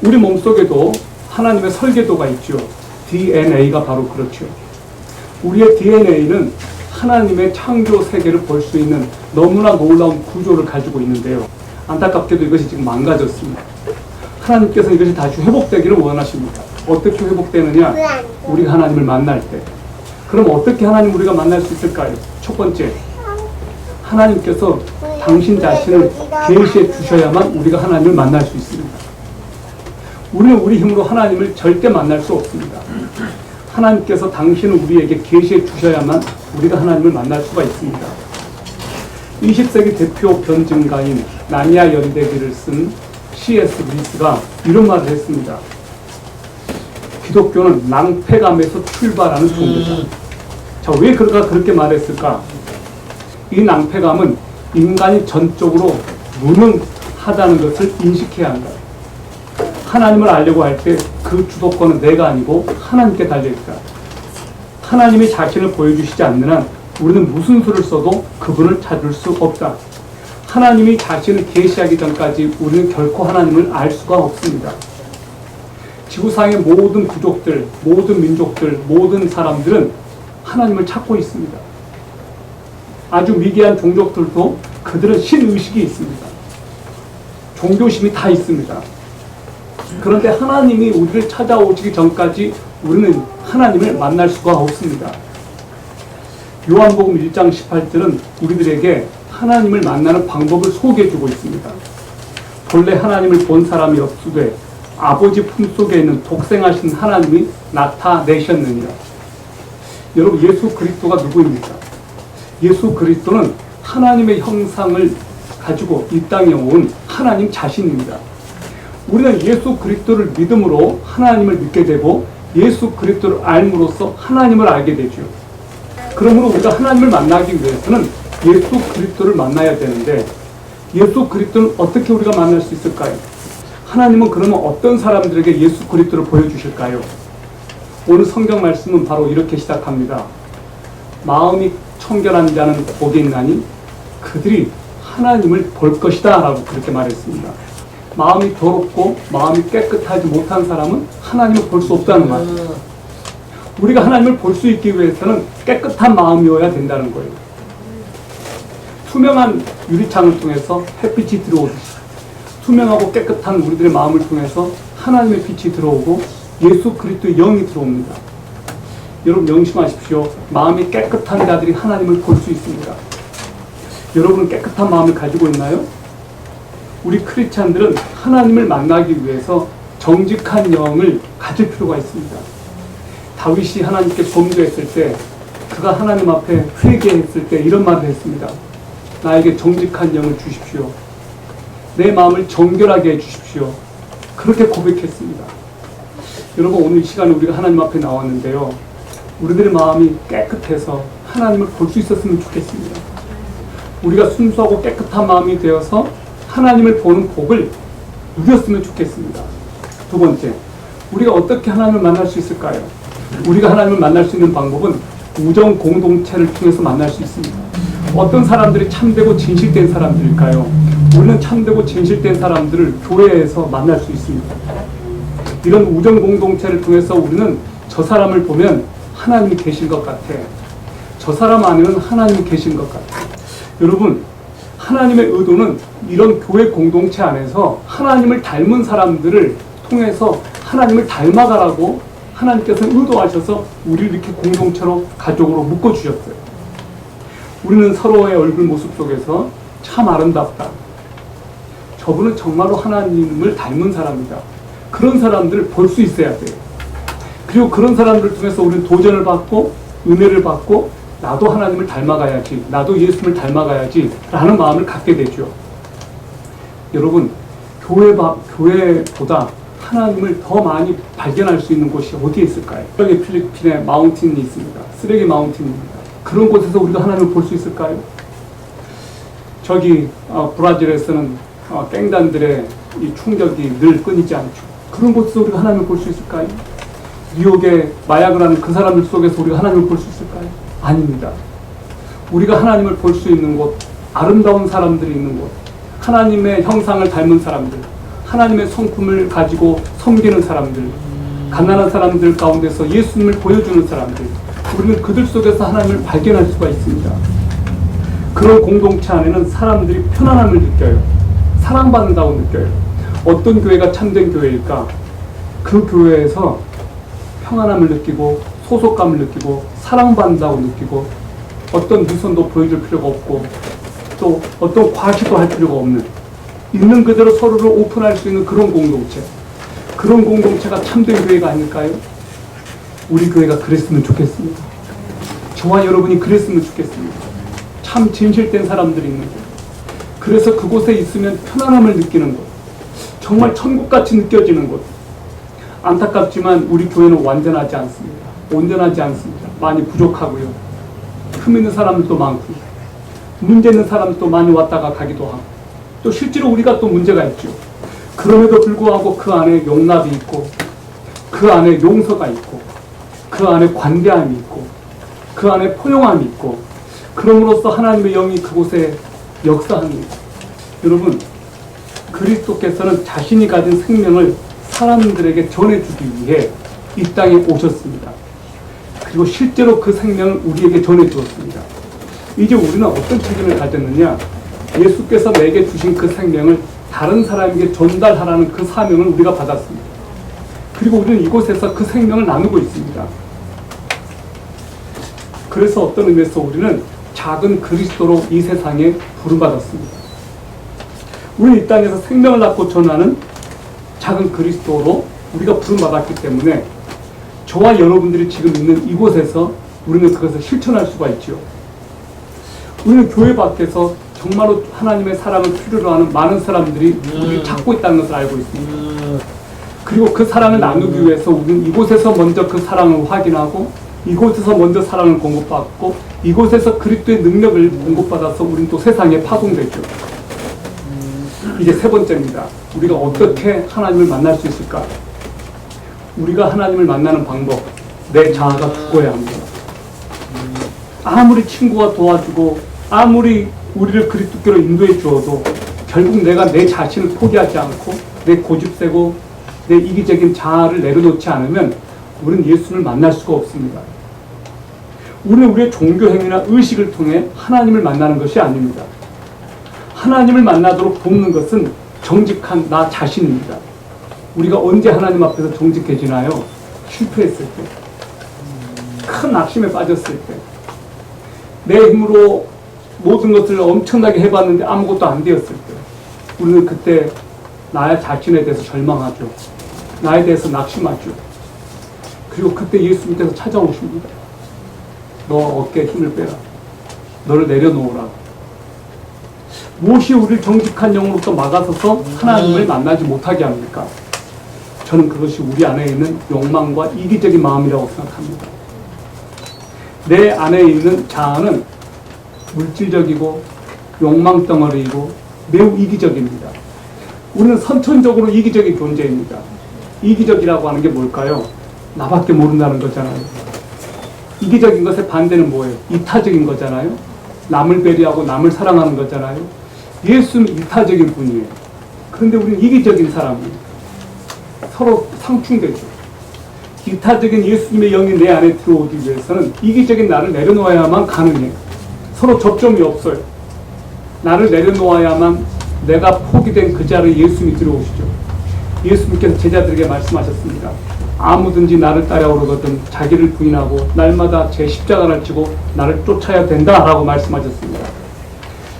우리 몸속에도 하나님의 설계도가 있죠. DNA가 바로 그렇죠. 우리의 DNA는 하나님의 창조 세계를 볼 수 있는 너무나 놀라운 구조를 가지고 있는데요. 안타깝게도 이것이 지금 망가졌습니다. 하나님께서 이것이 다시 회복되기를 원하십니다. 어떻게 회복되느냐? 우리가 하나님을 만날 때. 그럼 어떻게 하나님 우리가 만날 수 있을까요? 첫 번째, 하나님께서 당신 자신을 계시해 주셔야만 우리가 하나님을 만날 수 있습니다. 우리는 우리 힘으로 하나님을 절대 만날 수 없습니다. 하나님께서 당신을 우리에게 계시해 주셔야만 우리가 하나님을 만날 수가 있습니다. 20세기 대표 변증가인 나니아 연대기를 쓴 C.S. 루이스가 이런 말을 했습니다. 기독교는 낭패감에서 출발하는 종교다. 자, 왜 그가 그렇게 말했을까? 이 낭패감은 인간이 전적으로 무능하다는 것을 인식해야 한다. 하나님을 알려고 할 때 그 주도권은 내가 아니고 하나님께 달려있다. 하나님이 자신을 보여주시지 않는 한 우리는 무슨 수를 써도 그분을 찾을 수 없다. 하나님이 자신을 계시하기 전까지 우리는 결코 하나님을 알 수가 없습니다. 지구상의 모든 부족들, 모든 민족들, 모든 사람들은 하나님을 찾고 있습니다. 아주 미개한 종족들도 그들은 신의식이 있습니다. 종교심이 다 있습니다. 그런데 하나님이 우리를 찾아오시기 전까지 우리는 하나님을 만날 수가 없습니다. 요한복음 1장 18절은 우리들에게 하나님을 만나는 방법을 소개해주고 있습니다. 본래 하나님을 본 사람이 없으되 아버지 품속에 있는 독생하신 하나님이 나타내셨느니라. 여러분, 예수 그리스도가 누구입니까? 예수 그리스도는 하나님의 형상을 가지고 이 땅에 온 하나님 자신입니다. 우리는 예수 그리스도를 믿음으로 하나님을 믿게 되고 예수 그리스도를 알므로써 하나님을 알게 되죠. 그러므로 우리가 하나님을 만나기 위해서는 예수 그리스도를 만나야 되는데 예수 그리스도는 어떻게 우리가 만날 수 있을까요? 하나님은 그러면 어떤 사람들에게 예수 그리스도를 보여주실까요? 오늘 성경 말씀은 바로 이렇게 시작합니다. 마음이 청결한 자는 복이 있나니 그들이 하나님을 볼 것이다 라고 그렇게 말했습니다. 마음이 더럽고 마음이 깨끗하지 못한 사람은 하나님을 볼 수 없다는 말입니다. 우리가 하나님을 볼 수 있기 위해서는 깨끗한 마음이어야 된다는 거예요. 투명한 유리창을 통해서 햇빛이 들어오듯이 투명하고 깨끗한 우리들의 마음을 통해서 하나님의 빛이 들어오고 예수 그리스도의 영이 들어옵니다. 여러분 명심하십시오. 마음이 깨끗한 자들이 하나님을 볼 수 있습니다. 여러분은 깨끗한 마음을 가지고 있나요? 우리 크리스찬들은 하나님을 만나기 위해서 정직한 영을 가질 필요가 있습니다. 다윗이 하나님께 범죄했을 때 그가 하나님 앞에 회개했을 때 이런 말을 했습니다. 나에게 정직한 영을 주십시오. 내 마음을 정결하게 해주십시오. 그렇게 고백했습니다. 여러분 오늘 이 시간에 우리가 하나님 앞에 나왔는데요. 우리들의 마음이 깨끗해서 하나님을 볼 수 있었으면 좋겠습니다. 우리가 순수하고 깨끗한 마음이 되어서 하나님을 보는 복을 누렸으면 좋겠습니다. 두 번째, 우리가 어떻게 하나님을 만날 수 있을까요? 우리가 하나님을 만날 수 있는 방법은 우정 공동체를 통해서 만날 수 있습니다. 어떤 사람들이 참되고 진실된 사람들일까요? 우리는 참되고 진실된 사람들을 교회에서 만날 수 있습니다. 이런 우정 공동체를 통해서 우리는 저 사람을 보면 하나님이 계신 것 같아. 저 사람 안에는 하나님이 계신 것 같아. 여러분, 하나님의 의도는 이런 교회 공동체 안에서 하나님을 닮은 사람들을 통해서 하나님을 닮아가라고 하나님께서는 의도하셔서 우리를 이렇게 공동체로 가족으로 묶어주셨어요. 우리는 서로의 얼굴 모습 속에서 참 아름답다. 저분은 정말로 하나님을 닮은 사람이다. 그런 사람들을 볼 수 있어야 돼요. 그리고 그런 사람들을 통해서 우리는 도전을 받고 은혜를 받고 나도 하나님을 닮아가야지, 나도 예수님을 닮아가야지 라는 마음을 갖게 되죠. 여러분, 교회보다 하나님을 더 많이 발견할 수 있는 곳이 어디에 있을까요? 여기 필리핀에 마운틴이 있습니다. 쓰레기 마운틴입니다. 그런 곳에서 우리가 하나님을 볼 수 있을까요? 저기 브라질에서는 갱단들의 이 충격이 늘 끊이지 않죠. 그런 곳에서 우리가 하나님을 볼 수 있을까요? 뉴욕에 마약을 하는 그 사람들 속에서 우리가 하나님을 볼 수 있을까요? 아닙니다. 우리가 하나님을 볼 수 있는 곳, 아름다운 사람들이 있는 곳, 하나님의 형상을 닮은 사람들, 하나님의 성품을 가지고 섬기는 사람들, 가난한 사람들 가운데서 예수님을 보여주는 사람들, 우리는 그들 속에서 하나님을 발견할 수가 있습니다. 그런 공동체 안에는 사람들이 편안함을 느껴요. 사랑받는다고 느껴요. 어떤 교회가 참된 교회일까? 그 교회에서 평안함을 느끼고 소속감을 느끼고 사랑받는다고 느끼고 어떤 미선도 보여줄 필요가 없고 또 어떤 과시도 할 필요가 없는 있는 그대로 서로를 오픈할 수 있는 그런 공동체, 그런 공동체가 참된 교회가 아닐까요? 우리 교회가 그랬으면 좋겠습니다. 저와 여러분이 그랬으면 좋겠습니다. 참 진실된 사람들이 있는 곳, 그래서 그곳에 있으면 편안함을 느끼는 곳, 정말 천국같이 느껴지는 곳. 안타깝지만 우리 교회는 완전하지 않습니다. 온전하지 않습니다. 많이 부족하고요. 흠 있는 사람들도 많고 문제 있는 사람도 많이 왔다가 가기도 하고 또 실제로 우리가 또 문제가 있죠. 그럼에도 불구하고 그 안에 용납이 있고 그 안에 용서가 있고 그 안에 관대함이 있고 그 안에 포용함이 있고 그럼으로써 하나님의 영이 그곳에 역사합니다. 여러분, 그리스도께서는 자신이 가진 생명을 사람들에게 전해주기 위해 이 땅에 오셨습니다. 그리고 실제로 그 생명을 우리에게 전해주었습니다. 이제 우리는 어떤 책임을 가졌느냐? 예수께서 내게 주신 그 생명을 다른 사람에게 전달하라는 그 사명을 우리가 받았습니다. 그리고 우리는 이곳에서 그 생명을 나누고 있습니다. 그래서 어떤 의미에서 우리는 작은 그리스도로 이 세상에 부름받았습니다. 우리는 이 땅에서 생명을 낳고 전하는 작은 그리스도로 우리가 부름받았기 때문에 저와 여러분들이 지금 있는 이곳에서 우리는 그것을 실천할 수가 있죠. 우리는 교회 밖에서 정말로 하나님의 사랑을 필요로 하는 많은 사람들이 우리를 찾고 있다는 것을 알고 있습니다. 그리고 그 사랑을 나누기 위해서 우리는 이곳에서 먼저 그 사랑을 확인하고 이곳에서 먼저 사랑을 공급받고 이곳에서 그리스도의 능력을 공급받아서 우리는 또 세상에 파송되죠. 이제 세 번째입니다. 우리가 어떻게 하나님을 만날 수 있을까? 우리가 하나님을 만나는 방법, 내 자아가 죽어야 합니다. 아무리 친구가 도와주고 아무리 우리를 그리스도께로 인도해 주어도 결국 내가 내 자신을 포기하지 않고 내 고집세고 내 이기적인 자아를 내려놓지 않으면 우리는 예수를 만날 수가 없습니다. 우리는 우리의 종교 행위나 의식을 통해 하나님을 만나는 것이 아닙니다. 하나님을 만나도록 돕는 것은 정직한 나 자신입니다. 우리가 언제 하나님 앞에서 정직해지나요? 실패했을 때, 큰 낙심에 빠졌을 때, 내 힘으로 모든 것을 엄청나게 해봤는데 아무것도 안 되었을 때, 우리는 그때 나 자신에 대해서 절망하죠. 나에 대해서 낙심하죠. 그리고 그때 예수님께서 찾아오십니다. 너 어깨에 힘을 빼라. 너를 내려놓으라. 무엇이 우리를 정직한 영으로부터 막아서서 하나님을 만나지 못하게 합니까? 저는 그것이 우리 안에 있는 욕망과 이기적인 마음이라고 생각합니다. 내 안에 있는 자아는 물질적이고 욕망덩어리이고 매우 이기적입니다. 우리는 선천적으로 이기적인 존재입니다. 이기적이라고 하는 게 뭘까요? 나밖에 모른다는 거잖아요. 이기적인 것의 반대는 뭐예요? 이타적인 거잖아요. 남을 배려하고 남을 사랑하는 거잖아요. 예수는 이타적인 분이에요. 그런데 우리는 이기적인 사람이에요. 서로 상충되죠. 이타적인 예수님의 영이 내 안에 들어오기 위해서는 이기적인 나를 내려놓아야만 가능해요. 서로 접점이 없어요. 나를 내려놓아야만 내가 포기된 그 자리에 예수님이 들어오시죠. 예수님께서 제자들에게 말씀하셨습니다. 아무든지 나를 따라오려거든 자기를 부인하고 날마다 제 십자가를 지고 나를 쫓아야 된다라고 말씀하셨습니다.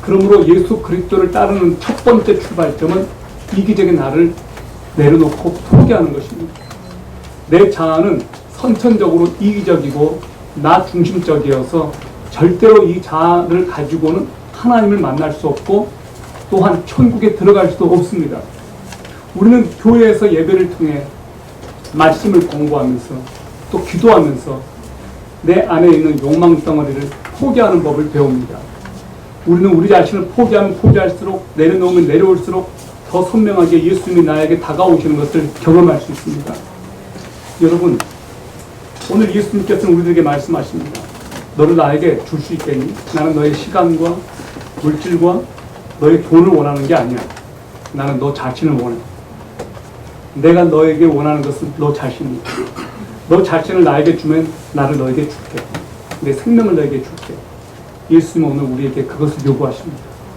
그러므로 예수 그리스도를 따르는 첫 번째 출발점은 이기적인 나를 내려놓고 포기하는 것입니다. 내 자아는 선천적으로 이기적이고 나 중심적이어서 절대로 이 자아를 가지고는 하나님을 만날 수 없고 또한 천국에 들어갈 수도 없습니다. 우리는 교회에서 예배를 통해 말씀을 공부하면서 또 기도하면서 내 안에 있는 욕망 덩어리를 포기하는 법을 배웁니다. 우리는 우리 자신을 포기하면 포기할수록 내려놓으면 내려올수록 더 선명하게 예수님이 나에게 다가오시는 것을 경험할 수 있습니다. 여러분, 오늘 예수님께서는 우리들에게 말씀하십니다. 너를 나에게 줄 수 있겠니? 나는 너의 시간과 물질과 너의 돈을 원하는 게 아니야. 나는 너 자신을 원해. 내가 너에게 원하는 것은 너 자신이야. 너 자신을 나에게 주면 나를 너에게 줄게. 내 생명을 너에게 줄게. 예수님은 오늘 우리에게 그것을 요구하십니다.